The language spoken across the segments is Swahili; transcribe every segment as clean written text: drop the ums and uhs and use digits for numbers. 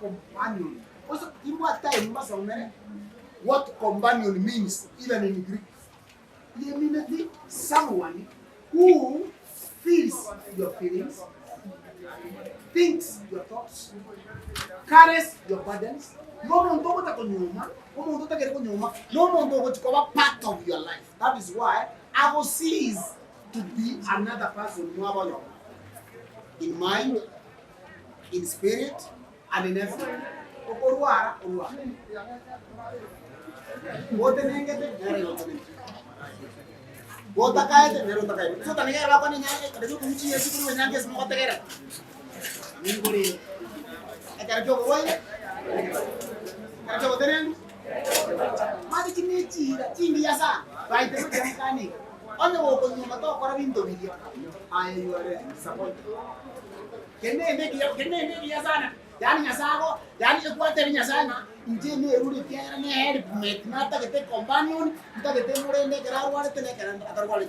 companion. Also, in what time what companion means, even in Greek? It means someone who feels your feelings, thinks your thoughts, carries your burdens. No one to cover part of your life. That is why I will cease to be another person in mind, in spirit, and in everything. Yani nyasago, yani ekuate nyasana, injini rudi kera ne head met nata kete companion, nta kete murende kera wale tele kera atarwale.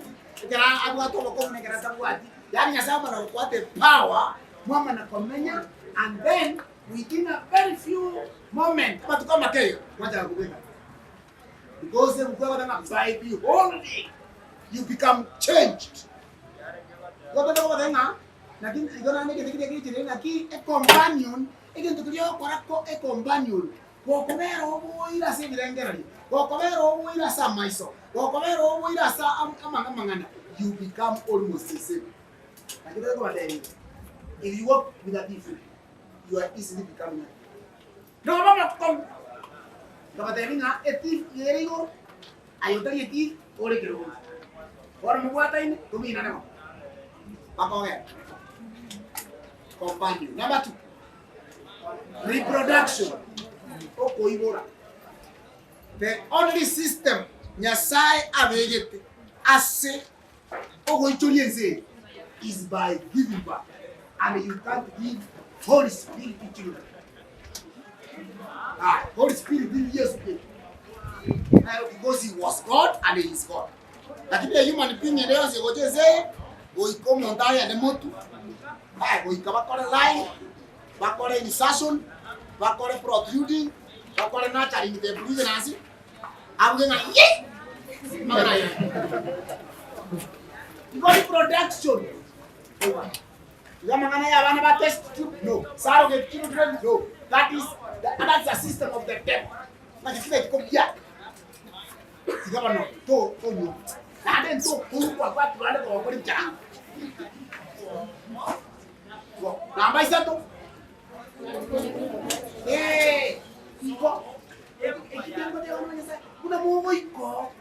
Kera agwa to ko ne kera tarwati. Yani nyasama na ekuate power, mama na komenya, and then within a very few moments, but come again, what are you because they will not vibe you all day, you become changed. What are you now? Lakini igona nige kile naki a companion egento tulio korako a companion ko komero bo ira se birengerali ko komero bo ira sa maiso ko komero bo ira sa amangana, you become almost the same. Lakini ko badai if you work with a different, you are easily becoming no mama kom ko badai nga eti yerigo ayotari eti ore kero ora mo bata ini kumina nemo akoge companion. Number 2, reproduction. The only system Nyasai avegete ase is by giving birth, and you can't give Holy Spirit to children. Holy Spirit didn't use it because he was God and he is God. Lakini the human being leo sikoje oiko montaña de motu. Oiko bakore line, bakore insertion, bakore protruding, bakore nurturing the breathing nasi. Abuge ngani ye. Because production. Yamangana ya bana ba test tube no. Surrogate children no. That's the system of the devil. Nakifika kiko bia. Sigaba no. To no. Then to kwa tuende kwa kodi cha. Namba isato. Iko. Ekitengo de ono yesa. Kuna mungu iko.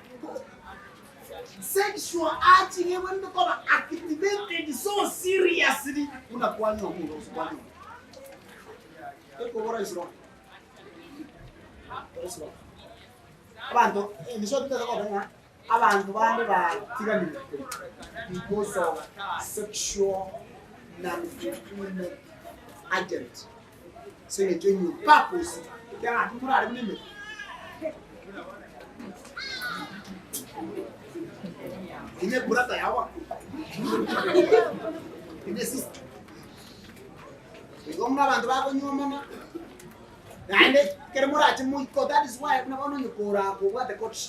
Sexual acting when the cover activated so seriously. Kuna kwani mungu uskwani. Eko bora isro. Isro. Abantu nisho tutaka kwa abantu bande batiganira because of sexual non-fulfillment agent. So you genuine purpose. Kaya tumura rimime. Ine burata yawa. Ine sister. Igomna abantu bako nyuma. Nande keremura chimuiko. That is why kuna bano nyukura ko what the coach.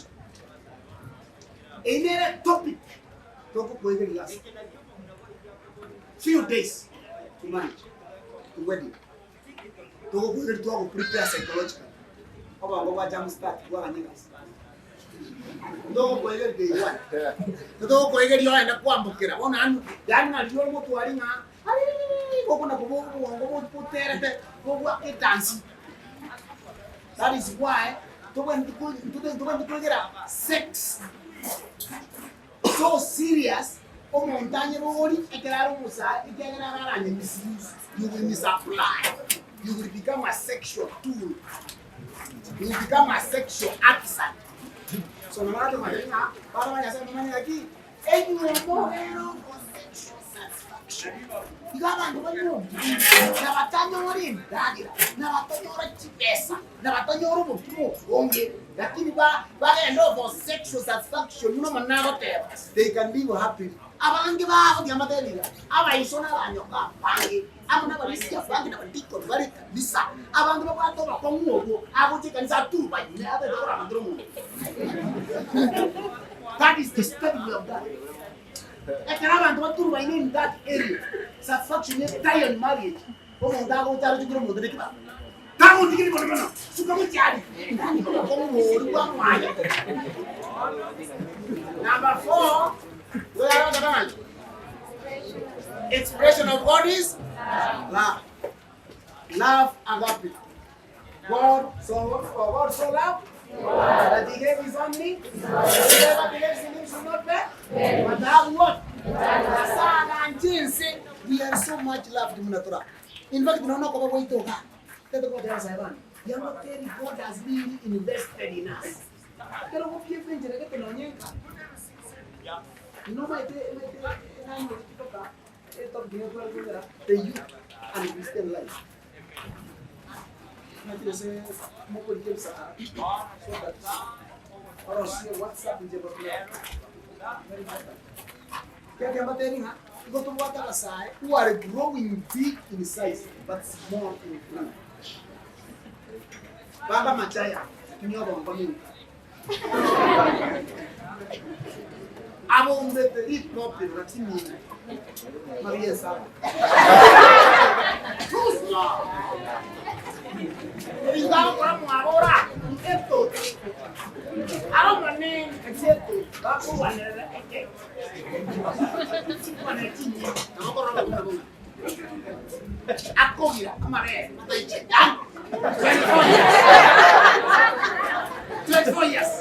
Another topic talk about the last few days to marriage, to wedding. Talk about to prepare psychologically. About what jam start, what niggas. Talk about day one. Talk about your and a kwambukira. One hand, yana your moto aringa. Go na go put there, go work it dance. That is why when to get sex so serious, o montagne bogori ekeraro musa ekerara misuse, you will misapply. You will become a sexual tool. You will become a sexual artisan. So no matter what, para vaya ser mani aquí, any more for sexual satisfaction. affection. Abantu banyo nabatanyora indagira nabatanyora chipesa nabatanyora ubutumo onge lakini bagenda for sexual satisfaction muno managoteba they can live happily abange babo ndiamaterira abayisona banyoka bange abona balisiya bange nabandiko bari bisa abantu babatoba kwa mwogo abuti kanisa tuba ine abedora mandromo. That is the study of God. In that area, satisfaction is in marriage. Oh, number 4, expression of God is love. Love agape. God so loved that he gave his only. Whoever believes in him should not perish, but have what? We are so much loved in Natura. In fact, we don't know about what God has really invested in us. You know, the youth and Christian life. Who are growing big in size but small in fruit. Baba Machaya, I won't let the eat properly, Maria Saba. Too small. It is down from Aurora. I don't want to name except that's one. Come on, 24 years.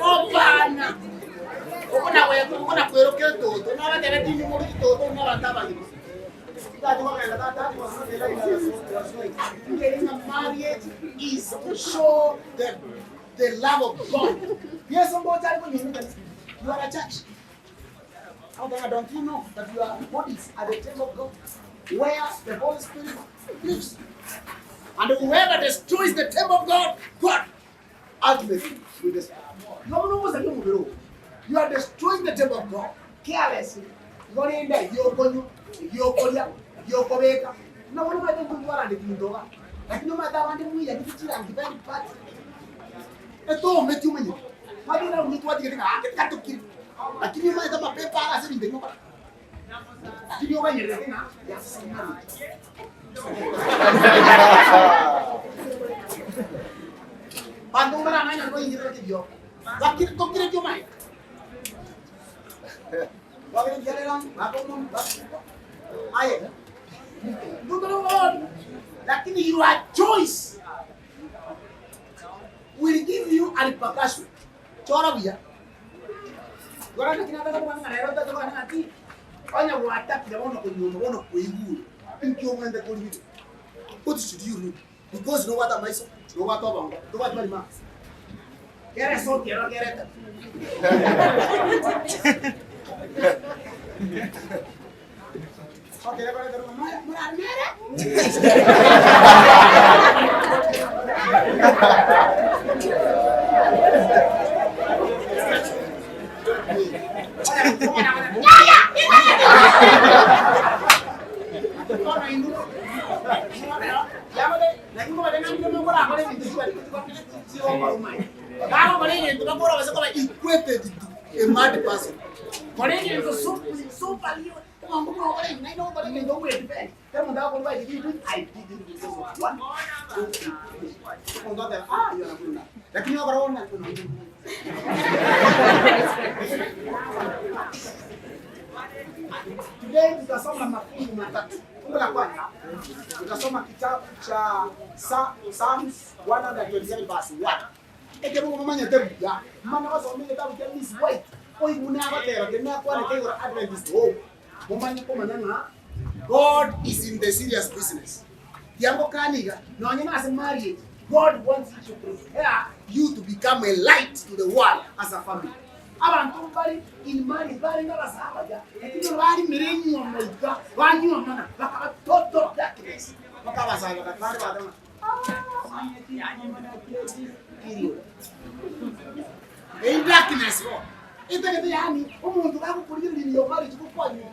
Obana. Ukuna kueroke toto, na batela tini muri toto na bataba hivi. Getting a marriage is to show the love of God. Yes, somebody you are a church. How don't you know that your bodies are the temple of God, where the Holy Spirit lives? And whoever destroys the temple of God, God ultimately will destroy. You are destroying the temple of God carelessly. You are in there, you're going to no one might do what I did. Like no matter what we are teaching and very party. At all, met you many. Why do you know what you're going to kill? I give you my paper as in the number. Give you when you're getting up. Yes, but don't I'm going to get you. What can you get your mind? What can you get on? I do the Lord. Lakini your choice will give you a repercussion. Chora via. Gora na kinataka kwa ngarota kwa ngati. Onya wataki ya wono kunyuno kuiguru. Inki omende kulibi. What should you do? Because no what am I so? No what about? No what my max. Kere so quiero kere. Okay, let's go. A mad person. I know, but you know where to bed. Tell me that one way you do. I did it because of 1, 2, 3. You're not good. Like you never own that. Today tutasoma mafungu matatu. Fungu la kwanza tutasoma kitabu cha Psalms 127 verse 1. Ekero mama tebuga. Mama wasoma kitabu cha Miss White. Oi muna abatera kena kwa nekero Adventist hope. God is in the serious business. Yango kaniga, no nyama as marriage. God wants you to prepare you to become a light to the world as a family. Abantu bari in marriage bari n'abasabaja ekino bari mirenyo omuga banyu omana bakaba toto darkness bakabasaga bakari badama in darkness ro itegete yani umuntu bakukurira ibintu marriage kukwanya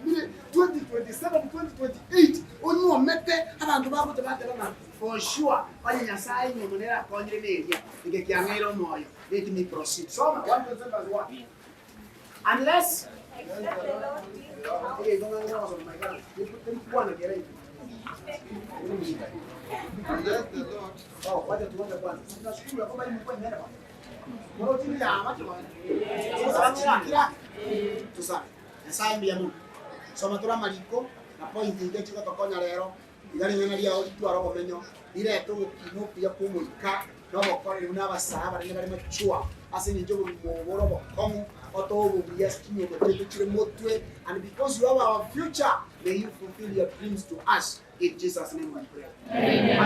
2027 2028 onyu omete abantu bakote baterana for sure bali nyasaye nyomonera konyere neria igekiangero moyo let me proceed so 1:1 unless okay don't know what my god you want to get it unless the Lord oh what do you want tunashukuru kwamba mko nenda kwa timu ya watu sasa tusame nyasaye mbia Mungu soma tura mariko na point ile chiko tokonya rero igari ngana ria otwaro gomenyo ire to kino pia kumuika no bokore una basaba bari bari machua ase ni jogo muboro bokomu oto yes kinyo to motwe and because you have our future may you fulfill your dreams to us in Jesus name we pray. Amen.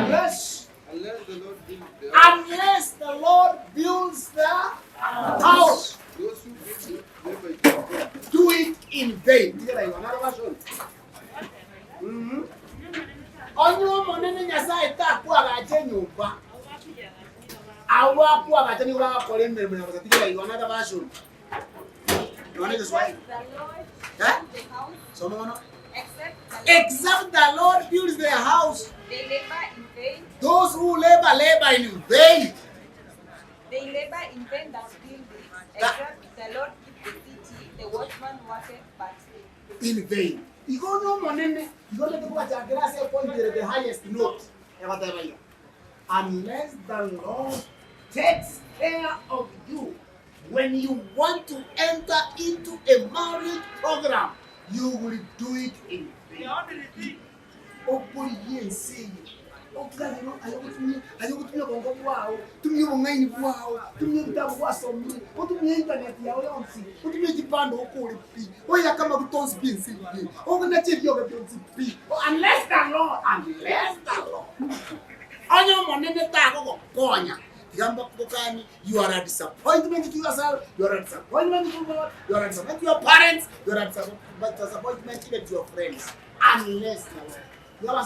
Unless the Lord builds the house, those who do it in vain. Another version. Onyo monene nyasaye ta kwa gache nyumba. Awa kwa gache ni wa kole mbele na kusatikira hiyo another version. Unaona this one? So no. Except the Lord builds their house, they labor in vain. Those who labor in vain. They labor in vain that build it. Except the Lord keeps the city, the watchman watcheth but in vain. You go no money. You go to what your grass point the highest note. Unless the Lord takes care of you when you want to enter into a marriage program, you will do it in vain. Oh boy, yes, oh God, ayokutumia bongo wao, tumia online wao, tumia vitabu wasomi, tumia internet yao yonsi, tumia kipando huko lipi. Oya kama kutonsi pinsi. Oh kuna cheti yoga pinsi pi. Unless the Lord. Onyo monene tako konya. You are a disappointment to yourself, you are a disappointment to God, you are a disappointment to your parents, you are a disappointment even to your friends. Unless the Lord. You are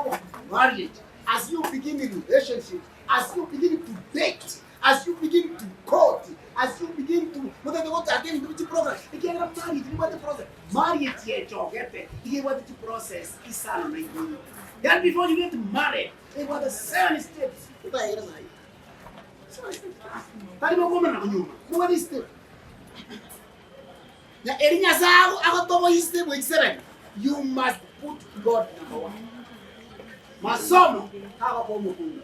a marriage, as you begin a relationship, as you begin to date, as you begin to court, as you begin to attend the program, you get married, you want the process. Marriage here, you want the process. Then before you get married, they want the 7 steps. What is step? You must put God number 1. Masomo hapo kwa Mungu.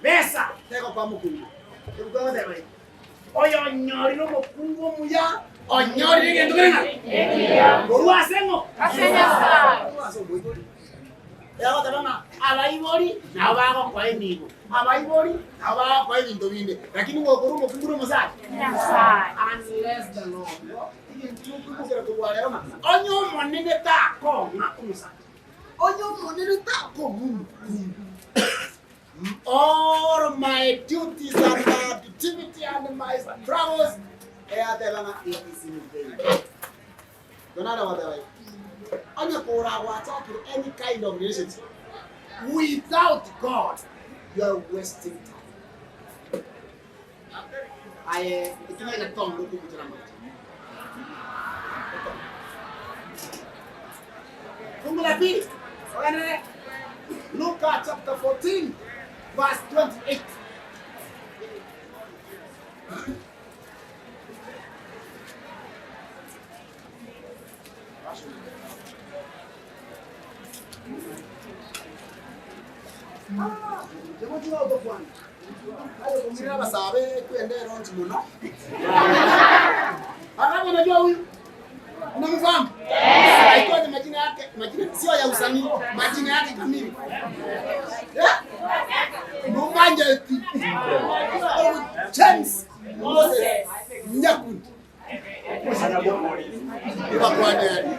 Pesa teko kwa Mungu. Tukao dewe. Oyo nyori no Mungu muya. Onyori ngendo ngena. Borua sengo. Asenya sa. Yao tabana abaibori na bako kwa emigo. Abaibori na bako kwa ebintu binde. Lakini ngokuru mukuru musaje. Nyasaye. Unless the Lord. Onyo monene tako na umusa. Onyo monene tako Mungu. All my duties and my activity and my travels, it is in vain. Don't know what I mean. Any kind of relationship without God, you are wasting time. It's like a tongue looking at you. Luke chapter 14, verse 28. Unamfahamu? Aitwa ni majina yake, majina sio ya usanii, majina yake kamili. Mbanja eti. James Moses Nyakundi. Ana bomori. Iba kwa ndani.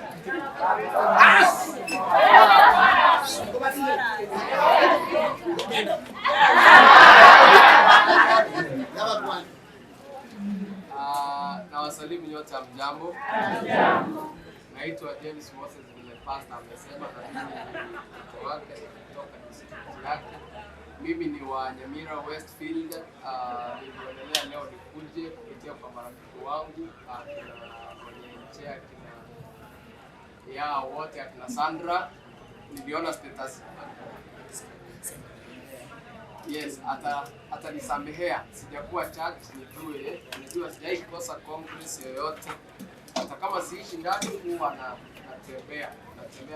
wote mjambo. Naitwa James Moses vile pastor amesema, na mimi ni mtoto wake kutoka district yake. Mimi ni wa Nyamira Westfield. Nilionelea leo nikuje kupitia kwa marafiki wangu kwenye nchi akina ya wote akina Sandra. Niliona status. Yes, atanisamehea. Sijakuwa church, nijue sijai kosa congress yoyote. Hata kama siishi ndani huwa natembea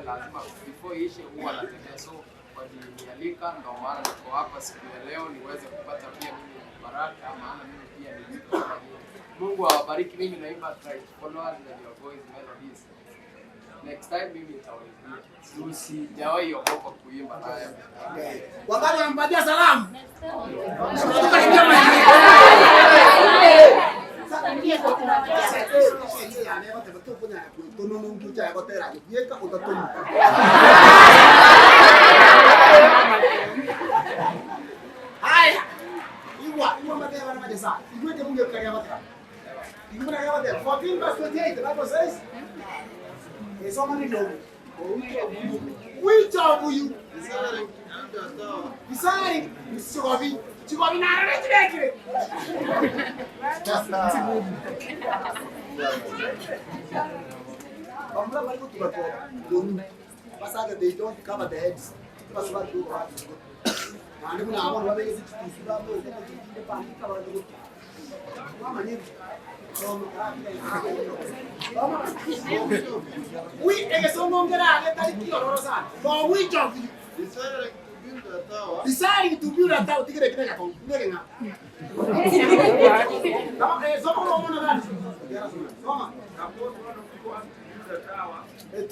lazima before iishe huwa natembea. So walinialika, ndio maana niko hapa siku ya leo niweze kupata pia mimi baraka, maana mimi pia ni Mungu awabariki. Mimi naimba Christ followers na your voice melodies. Next time mimi nitawaimbia. Usijawahi ogopa kuimba naye. Wakati anampatia salamu. Haya. Iwa matema wana majesa. Iweke Mungu karia matema. Iweke karia matema. 14 verse 28, the Bible says, which of you? Deciding Chigovi na retirete. They don't cover the heads. That's what you for which of you deciding to build a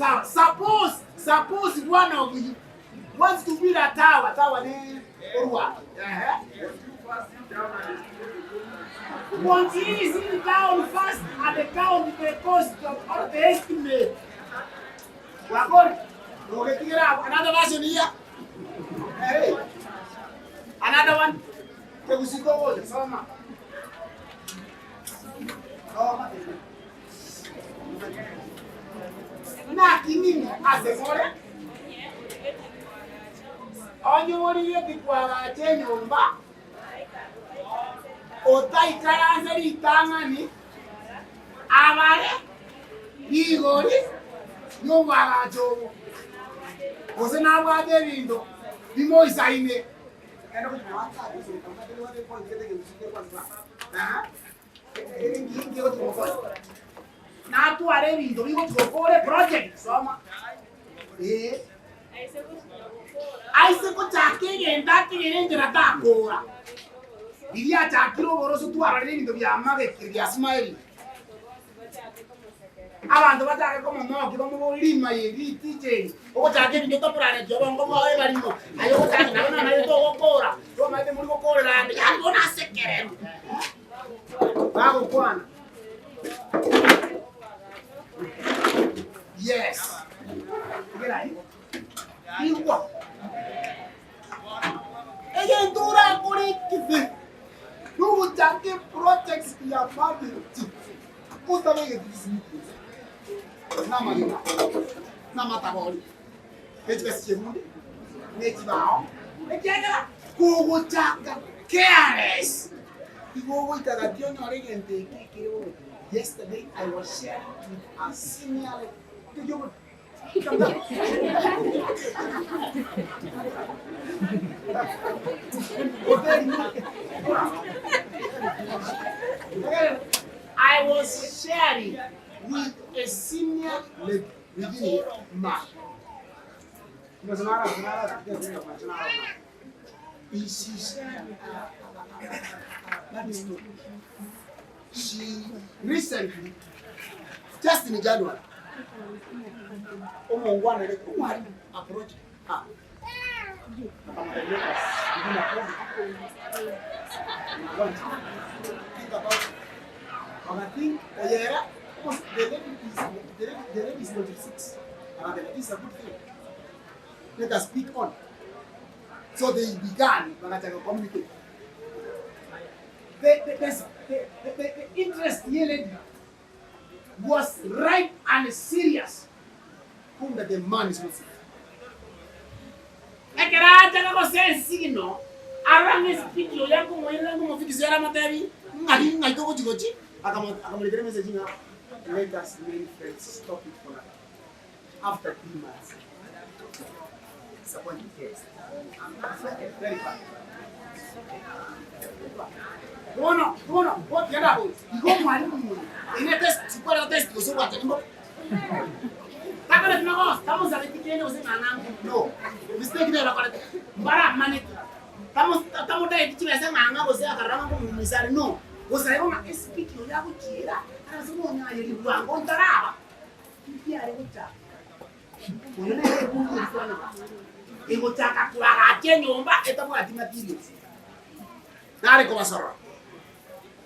tower? Suppose one of you wants to build a tower name or what? Once he is in the town first and the count the cost of the estimate. We are going to figure out another version here. Hey, another one. Na kimi azemore. Onyo wori ye bikwa nyumba. Otai karanza litangani. Amare. Igori. Nyumba gajobo. Ose na bwa debindo. Bimo isaine. Eno kuchimawata ose kama tele wale point kete usike kwanza. Ngi otu na tu arebindo bigo tukore project soma. Aise ko chake ngenda kirenjera takora. Bilia chakiro boroso tu arebindo byamage kirya smile. Abantu bataka como moki bomo lima yeri DJ o chake bindo to prane jobo ngomo aye barimo ayo chake na to gokora to maite muri gokora ndi ando na sekere bago kwana. Yes. Get out. Iwa. Ege dura kuri kifi. Nugu chake projects ya family. Kuta wege disini. Nama tabori. Ege simundi. Neti bao. Ege kugu chaka careless. Igo itagatio no regente kikiro. Yesterday I was sharing with a senior. I was sharing with a senior lady within man. She recently, just in January, approached her. I think the lady is 26, and the lady is a good thing. Let us speak on. So they began to communicate. The interest here, was right and serious, kumbe the man is not serious. Ekeraja kako sensi no, arame speak yo yangu mwela ngo mfikisera matabi, ngai ko gochi, akamulekea message nga, let us remain friends, stop it for now. After 3 months. Disappointed case. Very bad. What you know? You go mwalimu. Ile test, kwa test kusoma tena. Kama tunao, kama zalikikeni usema no. Mistake ndio la mbara maneti. Kama dai tichi besa nganga bose akarama ko mumisari no. Bose ona speak yo yako kira. Ana sema nya yeli bwango ntaraba. Pia ale kucha. Unaona ile bungu sana. Ego chaka kwa nyumba etabu ati materials. Nare ko basara.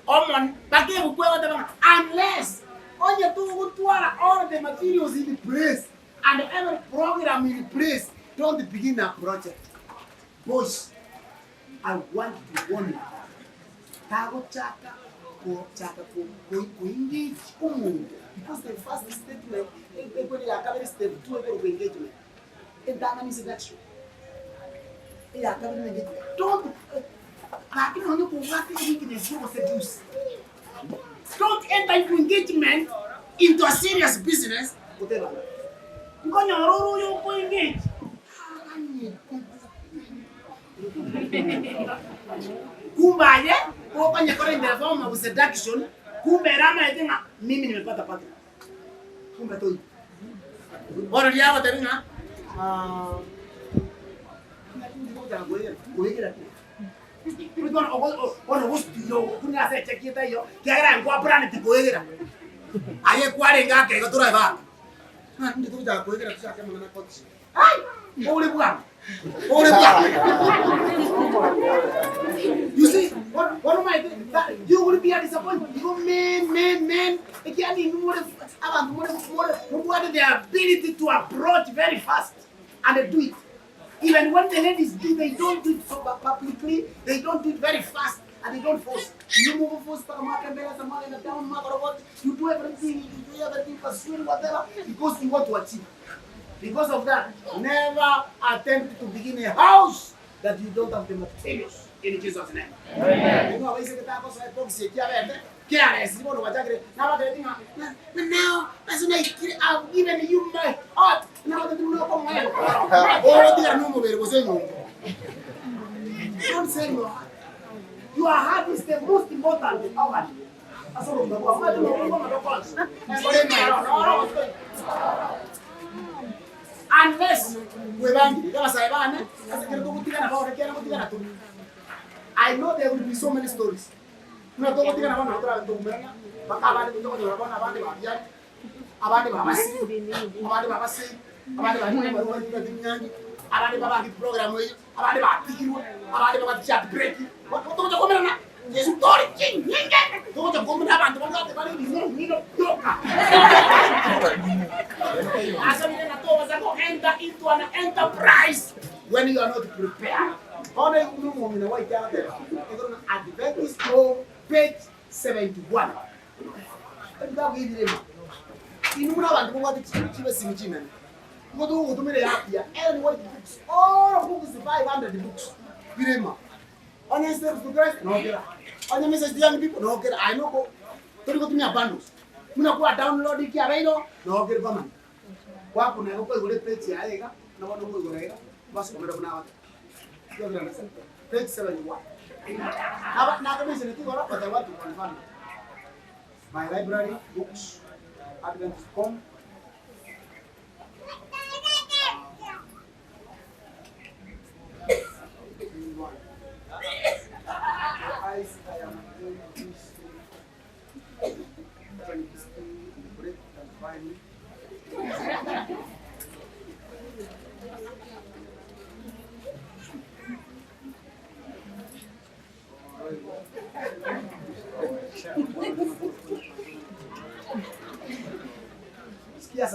Omon bake ukwe wote bana unless onye tu utwara all the materials in the place and every program in the place, don't begin a project. Boys, I want to warn you. Tago chaka ko engage umuntu because the first statement ekweni yakabiri step 2 eko engagement. Edana miseduction. Yakabiri engagement. Don't don't enter into engagement into a serious business. Kumbaye kwenye kore ndio form of seduction, kumbe rama yetinga mimi nimepata pata. Kumbe toi. Bora liawa tena we're going to host you. Kuna se checkita yo. Kiara ngwa brand tikoegera. Aye kware ngake go driver. Na ndi tuja koegera tushaka mwana coach. Ai! Ole bwa. You see, what am I doing? You will be a disappointment. You man. Again, more the ability to approach very fast and they do it. Even when the ladies do, they don't do it so publicly, they don't do it very fast, and they don't force. You move force, you do everything, pursue whatever, because you want to achieve. Because of that, never attempt to begin a house that you don't have the materials. In Jesus' name. Amen. Now, I've given you my heart. Now that you know come don't say your heart. Your heart is the most important. Unless I know there will be so many stories. Enter into an enterprise when you are not prepared. Adventist Home, page 71. All books, 500 books. On your steps to Christ, no get. On your message to young people, no get. I know. Don't go to me a bundles. Muna kuwa download iki abedo, no get woman. Kwa kuna yoko igole page ya ega, na wano ko igole ega, basi komera kuna watu. Page 71. Na kama sisi tuko hapa kwa watu kwa mfano. My library books Adventist.com. Yes,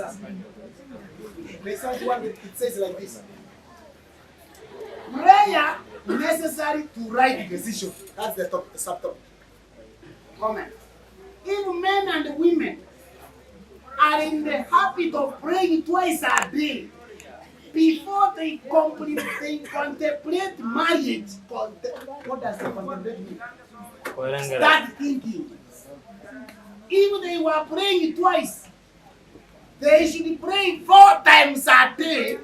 it says like this. Prayer necessary to right decision. That's the subtopic. Comment. If men and women are in the habit of praying twice a day before they contemplate marriage. What does the contemplate mean? Start thinking. If they were praying twice, they should pray 4 times a day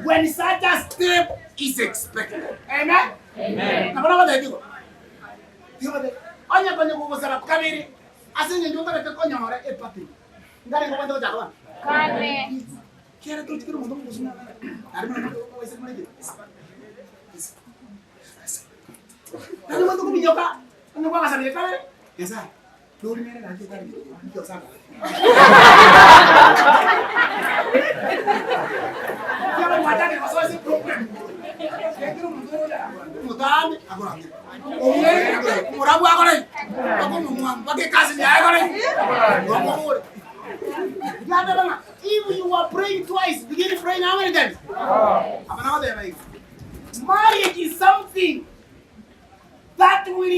when such a step is expected. Amen? Amen. Onya kwenye kugusara kabiri asinye nyoka rete konya hore epati ngari ngo kwenda jakwa kane kera tu tikiro mundo mugusuna ari mundo wese mweje ari mundo kuminyoka nyoka kasabire kabiri kesa lori mere na kika ndio sana kera mwatani wasozi problem kekiro mundo mutami agora murabu agora if you are praying twice, begin praying how many times? Marriage is something that will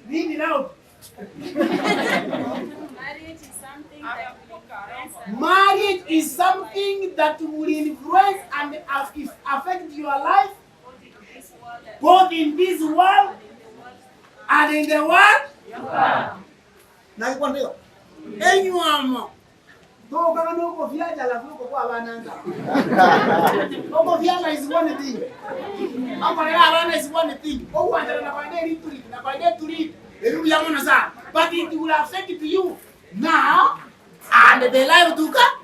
read it out. Marriage is something that will influence and affect your life, both in this world and in the world. Na ikwambia, enyu amo. Go kama noko viaja la fuko kwa bananga. Noko viaja is one thing. Apa na bana is one thing. O wanda na kwa ndeni tuli, na kwa ndeni tuli. But it will affect you now and the life to come.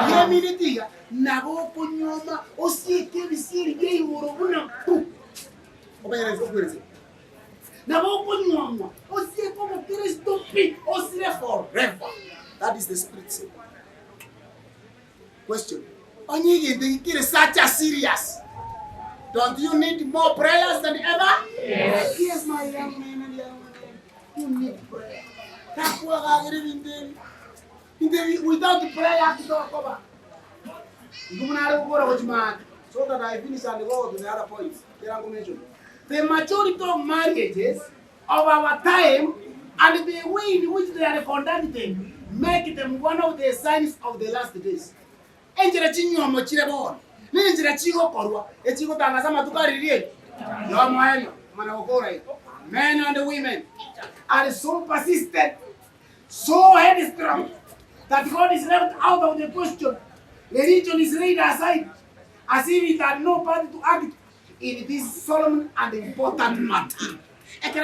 Hear me, the thing. Nabo kunyoma osike bisiri gei worobuna pu. Obed is Nabo kunyoma osike como Kristo pi osire forever. That is the spirit. Question. Onyige the kid is such a serious. Don't you need more prayers than ever? Yes. Yes, my young man. You need prayer. Without the prayer, you don't cover. So that I finish and go to the other points. The majority of marriages of our time and the way in which they are conducted make them one of the signs of the last days. Men and women are so persistent, so headstrong, that God is left out of the question. Religion is laid aside, as if it had no part to act in this solemn and important matter. Okay,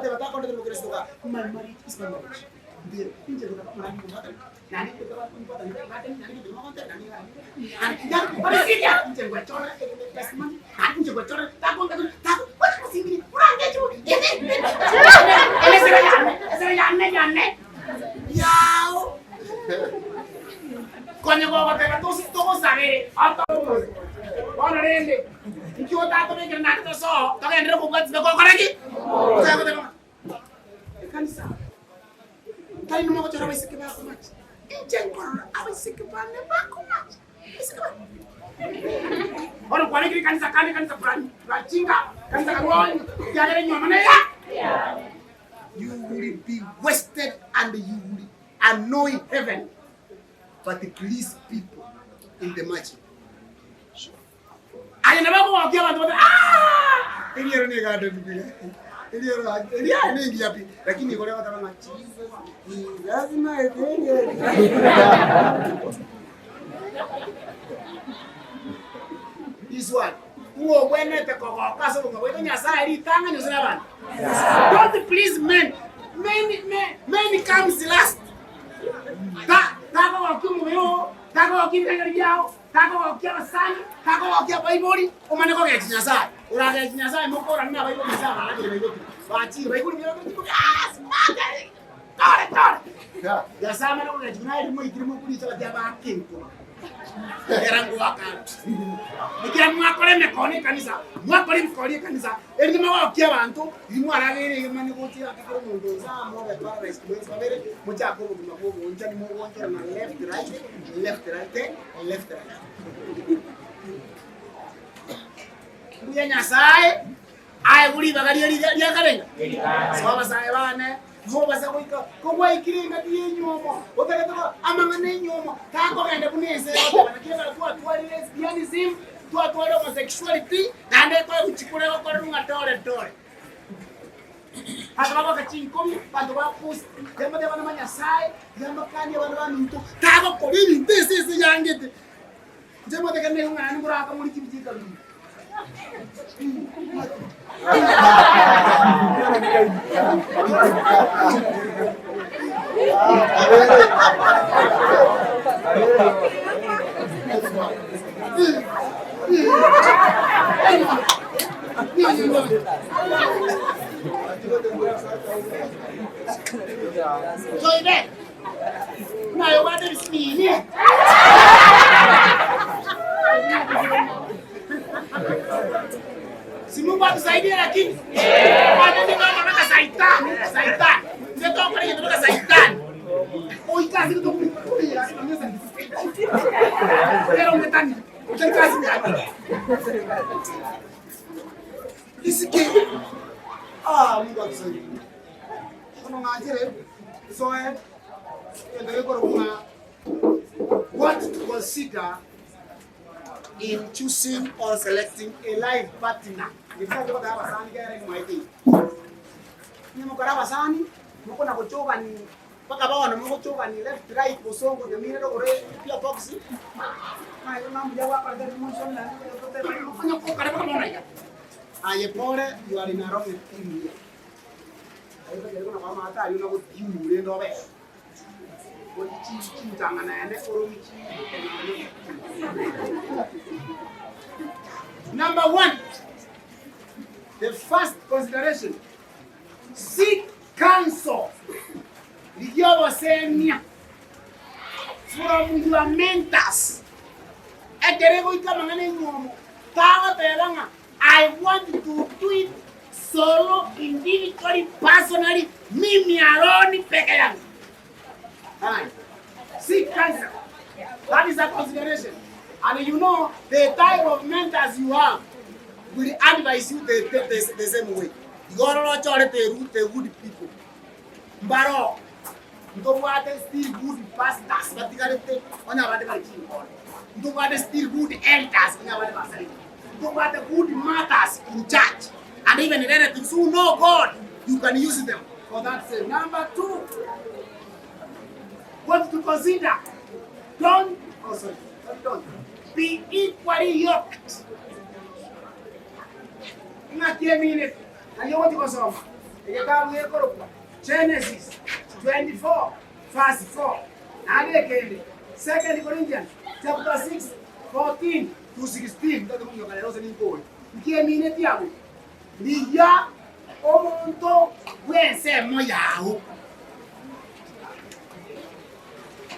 but according to the Christ, my marriage is my marriage. You will be wasted and you will annoy heaven, but please people in the margin. I never go out here this one. Don't please men. Men comes last. Erangu waka. Nikia mwakole mekoni kanisa. Mwakole mkoli kanisa. Eni mawakia abantu. Imwaragere imani kuti akikoro mundu za moga para response babere. Mucha ko mu mabogo unja ni mogo unja na left right left right. Buya nyasai. Ai buri bagari ya karenga. Sawa sai bane. Ngoba sakuika kogwa ikiringa diyenyomo otarateba amangane nyomo kako gende bunese banakiba kwa lesbianism kwa homosexuality ande kwa uchikure ko runga tore hata bako kachinkomi bantu ba post demo de bana manyasai demo kanye bana bantu kako ko bibi this yangete demo de kane unga ani buraka muri kibijika bibi Joy back. Now you want to see me. Simu watu saidia lakini watu ndio wanataka saitan. Ndio kwa hiyo tunataka saitan. Oi kazi ndio kulia. Leo ungetani. Utakazi ngapi? Isiki. Mungu akusaidie. Kuna ngajire soe ndio kuna what to consider in choosing or selecting a life partner. Nifanye kwa hapa sana gari mwaiti. Ni mkara basani, mko na kuchoka ni paka bawa na mko kuchoka ni left right bosongo de mire do re pia box. Ai na mja wapa ndio mwanzo na kufanya kwa karibu kama unaika. Aye pole you are in a wrong team here. Ayo ndio kuna mama hata yuna kujimu le ndo be. Number one, the first consideration, seek counsel. From your mentors. I want to do it solo, individually, personally, me alone, peke. Seek counsel. That is a consideration. And you know, the type of mentors you have will advise you the same way. You got to root the good people. But you don't want to still good pastors, but you got to take on our you don't want to still good elders in our you don't want the good mothers in church. And even relatives who know God, you can use them for that sake. Number two, what to consider? Don't be equally yoked. Not a minute. And you want to go some? Genesis 24, verse 4. And again, 2 Corinthians chapter 6, 14 to 16. That's what you're going to go. You minute yahu. Liya omonto wense moyahu.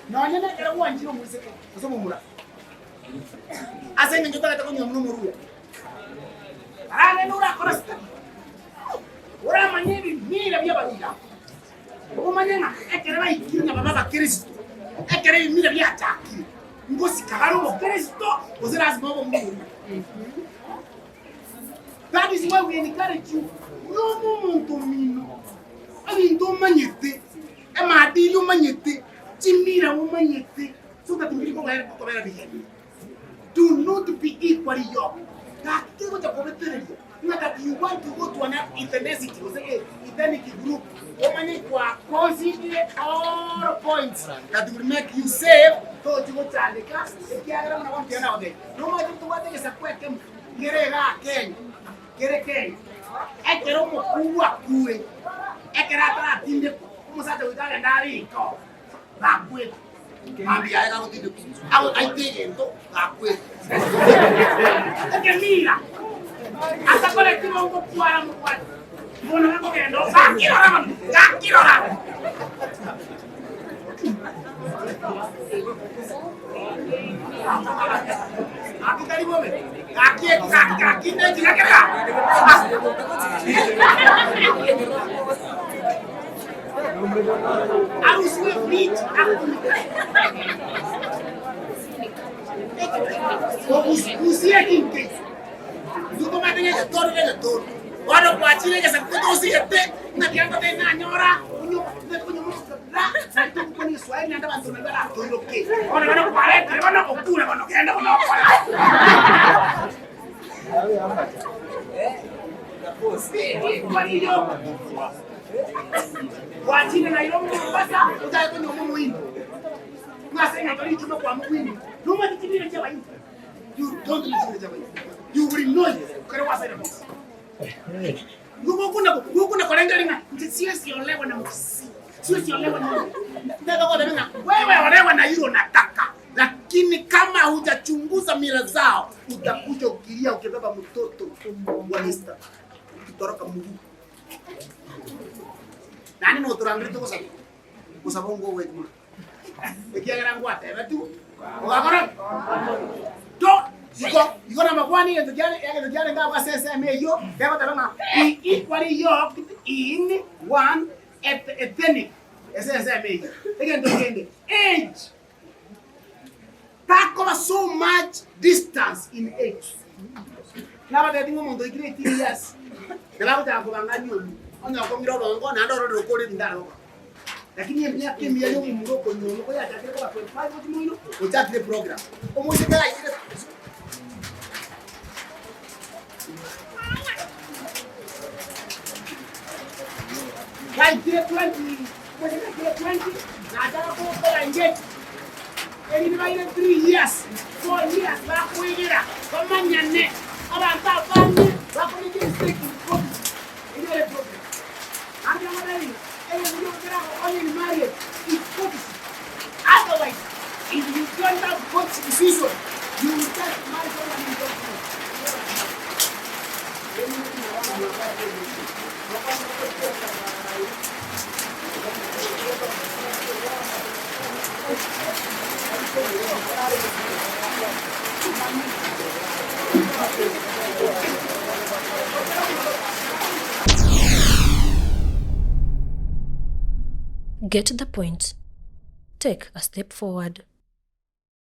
No, you're not going to want you to move. I say, you got to go to your I know that correct. What am I needing? Me, the Yabba. Woman, I can write you about Christ. I can read me the Yata. You go see Caro Christo, was it as mom? That is why we encourage you. No more to me. I mean, don't manute. And my dear, you manute. Timira woman, so that we go ahead to do not be equally young. That is what the not that you want to go to an eternity, eternity group. Woman, consider all points that will make you safe. So you go to the class. No matter what is a question, get a cane. I can almost do it. I cannot think the Musata without an alley. Back with Maybe I got to do. I take it. Back with. I can mean that. Hasta colectivo un poco para mujer. Bueno, me comiendo. ¡Aquí lo Akitari wewe. Akine jikakera. Arusiwe beach. Usiye kinke. Duko matenge ke todo. Wano kwa chile ke sakuto usiete. Na tianga tena nyora. Unyo la. Sasa tuko ni Swahili ndio bantu nabala tuloke. Ona kuparete, ona kukula, ona kenda ona kola. Mariyo. Kwa chile na ilo mbasa, utaye kwenye mwini. Ngasenga toli chuma kwa mwini. Numa tikibira cha waini. You don't listen to me. You will know it. Kare wasa ile box. Ngukuna kolengalinga. Sio olewa na msi. Sio olewa na. Ndio kwa nini? Wewe olewa na hilo nataka. Lakini kama hujachunguza mila zao, utakuja ukilia ukibeba mtoto wa Easter. Utoroka mguu. Nani no turangirito kwa sababu? Kwa sababu ngo wetu. Ekiagera ngwate, betu. Wakora. Iko na mabwani ya tujane ngaba SSM hiyo bego tabana equally yoked in one ethnic SSM hiyo egende age takoma so much distance in age na bade dingo mondo igre 3 years bela uta kubanganyo onya ko miro rongo na ndo ko le ndaro lakini ya kimya yo muro ko nyono ko ya takire kwa 25 mutimo utakire program omo sekala ikire Like 20, when you 20, Natara go for Orenge. And you divide 3 years, 4 years, back we get up. Come on, your neck. About that family, back when you get sick in the you know the problem. I'm not ready. And you don't get out on your marriage. It's focus. Otherwise, if you don't have good decision, you will just marry someone you don't know. Get the point. Take a step forward.